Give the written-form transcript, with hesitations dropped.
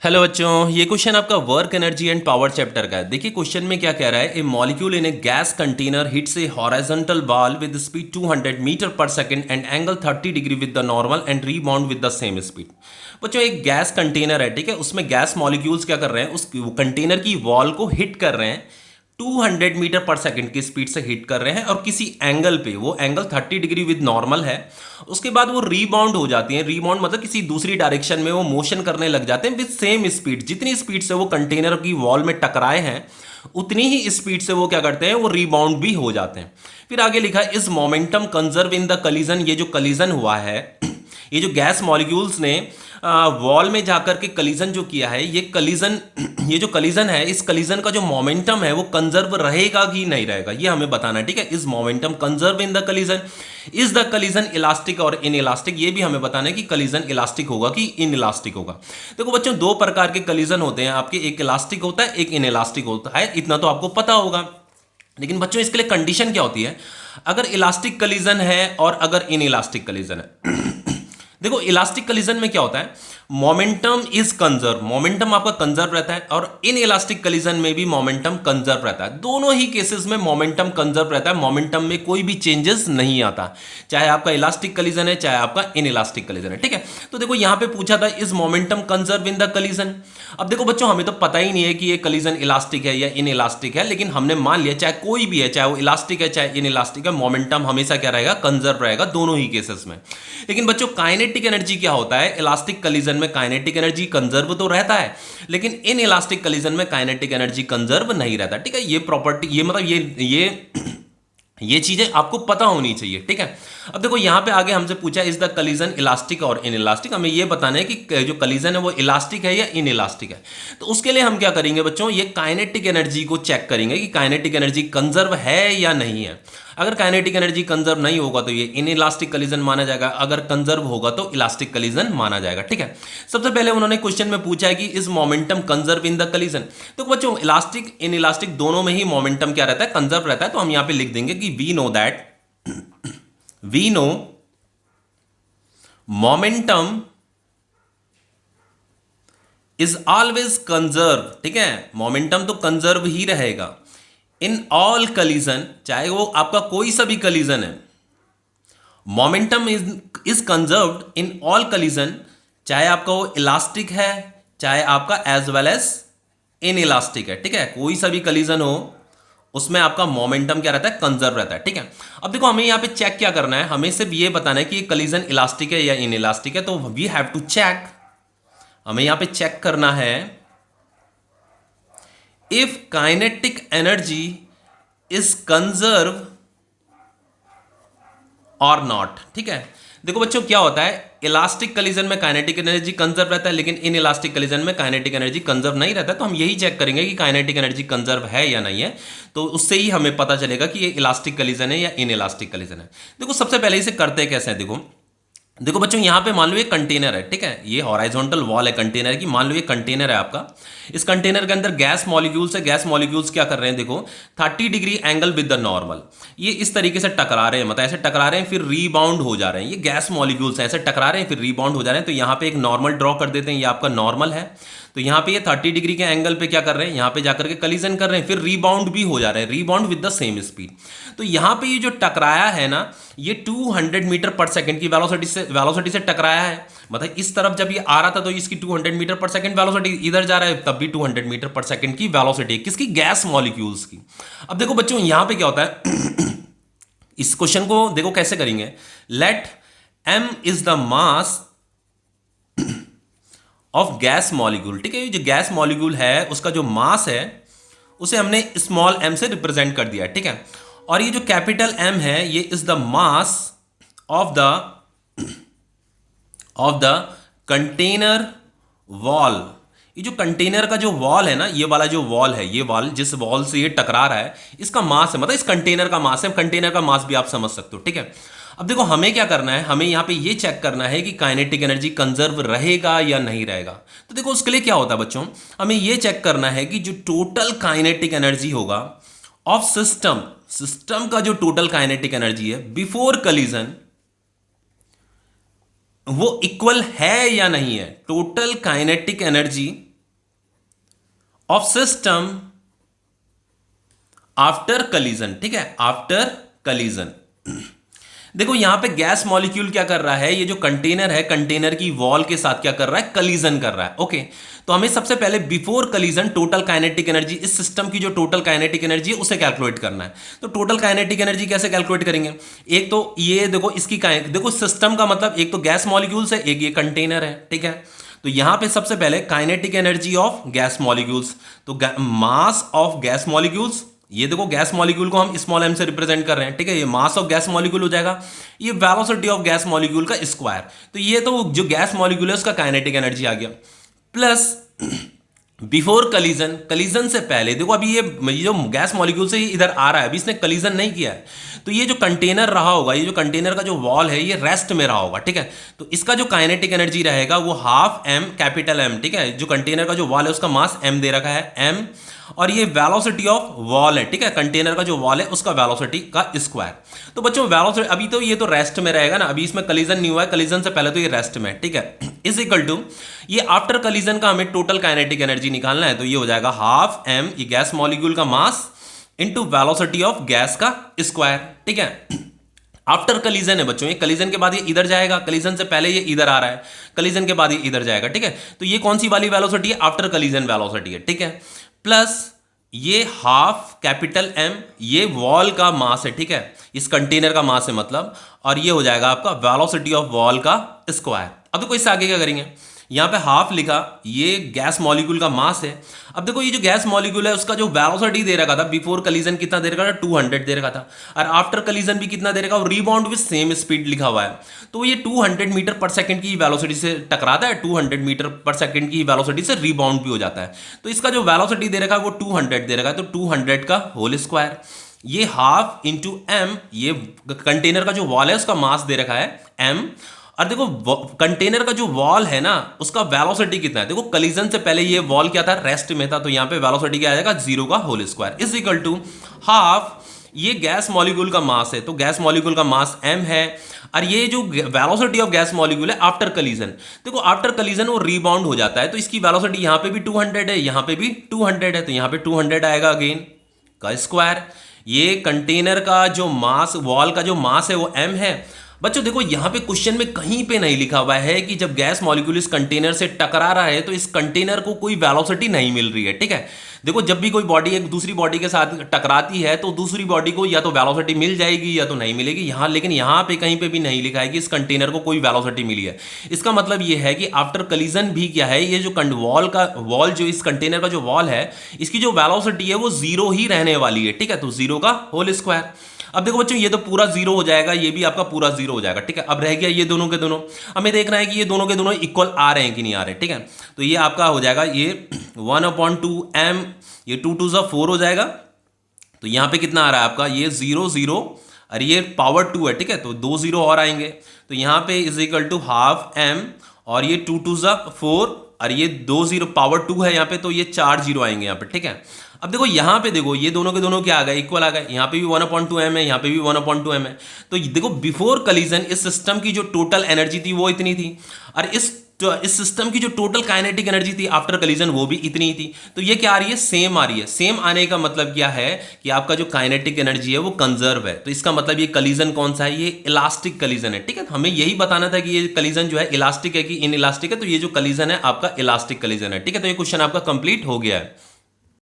Hello बच्चों, ये question आपका work energy and power chapter का है। देखिए क्वेश्चन में क्या कह रहा है, a molecule in a gas container hits a horizontal ball with speed 200 metre per second and angle 30 degree with the normal and rebound with the same speed. बच्चों एक गैस कंटेनर है, ठीक है, उसमें गैस मॉलिक्यूल्स क्या कर रहे हैं, उस कंटेनर की वॉल को हिट कर रहे हैं 200 मीटर पर सेकंड की स्पीड से हिट कर रहे हैं और किसी एंगल पे, वो एंगल 30 डिग्री विद नॉर्मल है। उसके बाद वो रीबाउंड हो जाती हैं। रीबाउंड मतलब किसी दूसरी डायरेक्शन में वो मोशन करने लग जाते हैं विद सेम स्पीड। जितनी स्पीड से वो कंटेनर की वॉल में टकराए हैं उतनी ही स्पीड से वो क्या करते हैं, वो रीबाउंड भी हो जाते हैं। फिर आगे लिखा इस मोमेंटम कंजर्व इन द कलीजन। ये जो कलीजन हुआ है, ये जो गैस मॉलिक्यूल्स ने वॉल में जाकर के कलीजन जो किया है, ये जो कलीजन है, इस कलीजन का जो मोमेंटम है वो कंजर्व रहेगा कि नहीं रहेगा, ये हमें बताना है। ठीक है, is momentum conserve in the collision, is the collision elastic और इन इलास्टिक, ये भी हमें बताना है कि कलीजन इलास्टिक होगा कि इन इलास्टिक होगा। देखो बच्चों, दो प्रकार के कलीजन होते हैं आपके, एक इलास्टिक होता है, एक इन इलास्टिक होता है, इतना तो आपको पता होगा। लेकिन बच्चों इसके लिए कंडीशन क्या होती है, अगर इलास्टिक कलीजन है और अगर इन इलास्टिक कलीजन है। देखो इलास्टिक कलीजन में क्या होता है, मोमेंटम इज कंजर्व, मोमेंटम आपका कंजर्व रहता है, और इन इलास्टिक कलीजन में भी मोमेंटम कंजर्व रहता है। दोनों ही केसेस में मोमेंटम कंजर्व रहता है, मोमेंटम में कोई भी चेंजेस नहीं आता, चाहे आपका इलास्टिक कलीजन है चाहे आपका इन इलास्टिक कलीजन है। ठीक है, तो देखो यहां पे पूछा था is momentum conserve in the collision. अब देखो बच्चों, हमें तो पता ही नहीं है कि ये कलीजन इलास्टिक है या इन इलास्टिक है, लेकिन हमने मान लिया चाहे कोई भी है, चाहे वो इलास्टिक है चाहे इन इलास्टिक है, मोमेंटम हमेशा क्या रहेगा, कंजर्व रहेगा दोनों ही केसेस में। लेकिन बच्चों काइनेटिक एनर्जी क्या होता है, इलास्टिक कलीजन में काइनेटिक एनर्जी कंजर्व तो रहता है, लेकिन इन इलास्टिक कलीजन में काइनेटिक एनर्जी कंजर्व नहीं रहता। ठीक है, ये प्रॉपर्टी, ये मतलब ये चीजें आपको पता होनी चाहिए। ठीक है, अब देखो यहां पे आगे हमसे पूछा इज द कलीजन इलास्टिक और इन इलास्टिक, हमें ये बताना है कि जो कलीजन है वो इलास्टिक है या इन इलास्टिक है। तो उसके लिए हम क्या करेंगे बच्चों, ये काइनेटिक एनर्जी को चेक करेंगे कि काइनेटिक एनर्जी कंजर्व है या नहीं है। अगर काइनेटिक एनर्जी कंजर्व नहीं होगा तो ये इन इलास्टिक कलीजन माना जाएगा, अगर कंजर्व होगा तो इलास्टिक कलीजन माना जाएगा। ठीक है, सबसे पहले उन्होंने क्वेश्चन में पूछा है कि is momentum conserve in the collision. तो बच्चों इलास्टिक इन इलास्टिक दोनों में ही मोमेंटम क्या रहता है, कंजर्व रहता है। तो हम यहां पे लिख देंगे कि we know momentum is always conserve. ठीक है, मोमेंटम तो कंजर्व ही रहेगा इन ऑल कलीजन, चाहे वो आपका कोई सा भी कलीजन है। Momentum is conserved in all collision, चाहे आपका वो इलास्टिक है चाहे आपका as well as inelastic है। ठीक है, कोई सा भी कलीजन हो उसमें आपका मोमेंटम क्या रहता है, कंजर्व रहता है। ठीक है, अब देखो हमें यहां पे चेक क्या करना है, हमें सिर्फ ये बताना है कि ये कलीजन इलास्टिक है या इन इलास्टिक है। तो वी हैव टू चेक, हमें यहां पे चेक करना है if kinetic energy is conserve और नॉट। ठीक है, देखो बच्चों क्या होता है, इलास्टिक कलीजन में काइनेटिक एनर्जी कंजर्व रहता है, लेकिन इन इलास्टिक कलीजन में काइनेटिक एनर्जी कंजर्व नहीं रहता है। तो हम यही चेक करेंगे कि काइनेटिक एनर्जी कंजर्व है या नहीं है, तो उससे ही हमें पता चलेगा कि ये इलास्टिक कलीजन है या इन इलास्टिक कलीजन है। देखो सबसे पहले इसे करते कैसे हैं, देखो बच्चों यहां पे मान लो ये कंटेनर है। ठीक है, ये हॉराइजॉन्टल वॉल है कंटेनर की, मान लो ये कंटेनर है आपका। इस कंटेनर के अंदर गैस मॉलिक्यूल्स है, गैस मॉलिक्यूल्स क्या कर रहे हैं, देखो 30 degree angle with the normal, ये इस तरीके से टकरा रहे हैं, मतलब ऐसे टकरा रहे हैं फिर रीबाउंड हो जा रहे हैं। ये गैस मॉलिक्यूल्स हैं, ऐसे टकरा रहे हैं फिर रीबाउंड हो जा रहे हैं। तो यहाँ पे एक नॉर्मल ड्रॉ कर देते हैं, ये आपका नॉर्मल है। तो यहाँ पे ये 30 डिग्री के एंगल पे क्या कर रहे हैं, यहाँ पे जाकर के कलीजन कर रहे हैं, फिर रीबाउंड भी हो जा रहे हैं, rebound with the same speed. तो यहाँ पे ये जो टकराया है ना, ये 200 मीटर पर सेकंड की वेलोसिटी से टकराया है। मतलब इस तरफ जब ये आ रहा था तो इसकी 200 मीटर पर सेकंड वेलोसिटी, इधर जा रहा है तब भी 200 मीटर पर सेकंड की वेलोसिटी, किसकी, गैस मॉलिक्यूल्स की। अब देखो बच्चों यहाँ पे क्या होता है, इस क्वेश्चन को देखो कैसे करेंगे, let m is the mass of gas molecule. ठीक है, जो गैस मॉलिक्यूल है उसका जो मास है उसे हमने स्मॉल m से रिप्रेजेंट कर दिया। ठीक है, और ये जो कैपिटल M है ये is the mass of the container wall. ये जो कंटेनर का जो वॉल है ना, ये वाला जो वॉल है, ये वॉल जिस वॉल से ये टकरा रहा है, इसका मास है, मतलब इस कंटेनर का मास है। कंटेनर का मास भी आप समझ सकते हो। ठीक है, अब देखो हमें क्या करना है, हमें यहां पे ये चेक करना है कि काइनेटिक एनर्जी कंजर्व रहेगा या नहीं रहेगा। तो देखो उसके लिए क्या होता है बच्चों, हमें ये चेक करना है कि जो टोटल काइनेटिक एनर्जी होगा ऑफ सिस्टम का जो टोटल काइनेटिक एनर्जी है बिफोर कलीजन, वो इक्वल है या नहीं है। Total kinetic energy of system after collision, ठीक है, आफ्टर कलीजन। देखो यहां पे गैस मॉलिक्यूल क्या कर रहा है, ये जो कंटेनर है, कंटेनर की वॉल के साथ क्या कर रहा है, कलीजन कर रहा है। ओके, तो हमें सबसे पहले बिफोर कलीजन टोटल काइनेटिक एनर्जी, इस सिस्टम की जो टोटल काइनेटिक एनर्जी है उसे कैलकुलेट करना है। तो टोटल काइनेटिक एनर्जी कैसे कैलकुलेट करेंगे, एक तो ये देखो इसकी देखो सिस्टम का मतलब एक तो गैस मॉलिक्यूल्स है, एक ये कंटेनर है, ठीक है। तो यहां पे सबसे पहले kinetic energy of gas molecules, तो मास ऑफ गैस मॉलिक्यूल्स, ये देखो गैस मॉलिक्यूल को हम स्मॉल m से रिप्रेजेंट कर रहे हैं, ठीक है, ये मास ऑफ गैस मॉलिक्यूल हो जाएगा, ये वेलोसिटी ऑफ गैस मॉलिक्यूल का स्क्वायर। तो ये तो जो गैस मॉलिक्यूल है उसका काइनेटिक एनर्जी आ गया, प्लस बिफोर कलीजन, कलीजन से पहले देखो अभी ये जो गैस मॉलिक्यूल से इधर आ रहा है, अभी इसने कलीजन नहीं किया है, तो ये जो कंटेनर रहा होगा, ये जो कंटेनर का जो वॉल है ये रेस्ट में रहा होगा, ठीक है। तो इसका जो काइनेटिक एनर्जी रहेगा वो हाफ m कैपिटल M, ठीक है, जो कंटेनर का जो वॉल है उसका मास m दे रखा है m, और ये वेलोसिटी ऑफ वॉल है, ठीक है, कंटेनर का जो वॉल है उसका वेलोसिटी का स्क्वायर। तो बच्चों वेलोसिटी अभी तो ये तो रेस्ट में रहेगा ना, अभी इसमें कलीजन नहीं हुआ है, कलीजन से पहले तो ये रेस्ट में है, ठीक है, इज इक्वल टू ये आफ्टर कलीजन का हमें टोटल काइनेटिक एनर्जी निकालना है, तो ये हो जाएगा हाफ m, ये गैस मॉलिक्यूल का mass into velocity of gas का स्क्वायर, ठीक है। आफ्टर कलीजन है बच्चों, ये कलीजन के बाद ये इधर जाएगा, कलीजन से पहले ये इधर आ रहा है, कलीजन के बाद ये इधर जाएगा, ठीक है। तो ये कौन सी वाली वेलोसिटी है, आफ्टर कलीजन वेलोसिटी है, ठीक है, प्लस ये हाफ कैपिटल M, ये वॉल का मास है, ठीक है, इस कंटेनर का मास है मतलब, और ये हो जाएगा आपका वेलोसिटी ऑफ वॉल का स्क्वायर। अब देखो इससे आगे क्या करेंगे, यहां पे हाफ लिखा, ये गैस मॉलिक्यूल का मास है। अब देखो ये जो गैस मॉलिक्यूल है उसका जो वेलोसिटी दे रखा था बिफोर कलीजन कितना दे रखा था, 200 दे रखा था, और आफ्टर कलीजन भी कितना दे रखा, और रीबाउंड विद सेम स्पीड लिखा हुआ है, तो ये 200 मीटर पर सेकंड की वेलोसिटी से टकराता है, 200 मीटर पर सेकंड की वेलोसिटी से रीबाउंड भी हो जाता है। तो इसका जो वेलोसिटी दे रखा है वो 200 दे रखा है, तो 200 का होल स्क्वायर, ये हाफ इंटू m, ये कंटेनर का जो वॉल है उसका मास दे रखा है m, और देखो कंटेनर का जो वॉल है ना उसका वेलोसिटी कितना है, देखो कलीजन से पहले ये वॉल क्या था, रेस्ट में था, तो यहां पे वेलोसिटी क्या आ जाएगा, 0 का whole square is equal to half, ये गैस मॉलिक्यूल का मास है, तो गैस मॉलिक्यूल का मास m है, और ये जो वेलोसिटी ऑफ गैस मॉलिक्यूल है आफ्टर कलीजन, देखो आफ्टर कलीजन वो रीबाउंड हो जाता है, तो इसकी वेलोसिटी यहां पे भी 200 है, यहां पे भी 200 है, तो यहां पे 200 आएगा अगेन का स्क्वायर। ये कंटेनर का जो मास, वॉल का जो मास है वो m है। बच्चों देखो यहां पे क्वेश्चन में कहीं पे नहीं लिखा हुआ है कि जब गैस मॉलिक्यूल इस कंटेनर से टकरा रहा है तो इस कंटेनर को कोई वेलोसिटी नहीं मिल रही है, ठीक है। देखो जब भी कोई बॉडी एक दूसरी बॉडी के साथ टकराती है तो दूसरी बॉडी को या तो वेलोसिटी मिल जाएगी या तो नहीं मिलेगी, यहां लेकिन यहां पे कहीं पे भी नहीं लिखा है कि इस कंटेनर को कोई वेलोसिटी मिली है। इसका मतलब ये है कि आफ्टर कलीजन भी क्या है, ये जो वॉल जो इस कंटेनर का जो वॉल है इसकी जो वेलोसिटी है वो 0 ही रहने वाली है, ठीक है, तो 0 का होल स्क्वायर। अब देखो बच्चों ये तो पूरा 0 हो जाएगा, ये भी आपका पूरा 0 हो जाएगा, ठीक है। अब रह गया ये दोनों के दोनों, हमें देखना है कि ये दोनों के दोनों इक्वल आ रहे हैं कि नहीं आ रहे, ठीक है। तो ये आपका हो जाएगा ये 1/2m, ये 2 2 4 हो जाएगा, तो यहां पे कितना आ रहा है आपका, ये 0 0 और ये पावर 2 है, ठीक है, तो 2 0 और आएंगे, तो यहां पे is equal to half m, और ये 2 2 4 और ये 2 0 पावर 2 है यहाँ पे, तो ये 4 0 आएंगे यहाँ पे, ठीक है। अब देखो यहाँ पे देखो ये दोनों के दोनों क्या आ गए, इक्वल आ गए, यहाँ पे भी 1/2m है, यहाँ पे भी 1/2m है। तो देखो बिफोर कलीजन इस सिस्टम की जो टोटल एनर्जी थी वो इतनी थी, और इस सिस्टम की जो टोटल काइनेटिक एनर्जी थी आफ्टर कलीजन वो भी इतनी ही थी। तो ये क्या आ रही है, सेम आ रही है। सेम आने का मतलब क्या है कि आपका जो काइनेटिक एनर्जी है वो कंजर्व है, तो इसका मतलब ये कलीजन कौन सा है, ये इलास्टिक कलीजन है, ठीक है। हमें यही बताना था कि ये कलीजन जो है इलास्टिक है कि इन इलास्टिक है, तो ये जो कलीजन है आपका इलास्टिक कलीजन है, ठीक है। तो ये क्वेश्चन आपका कंप्लीट हो गया है।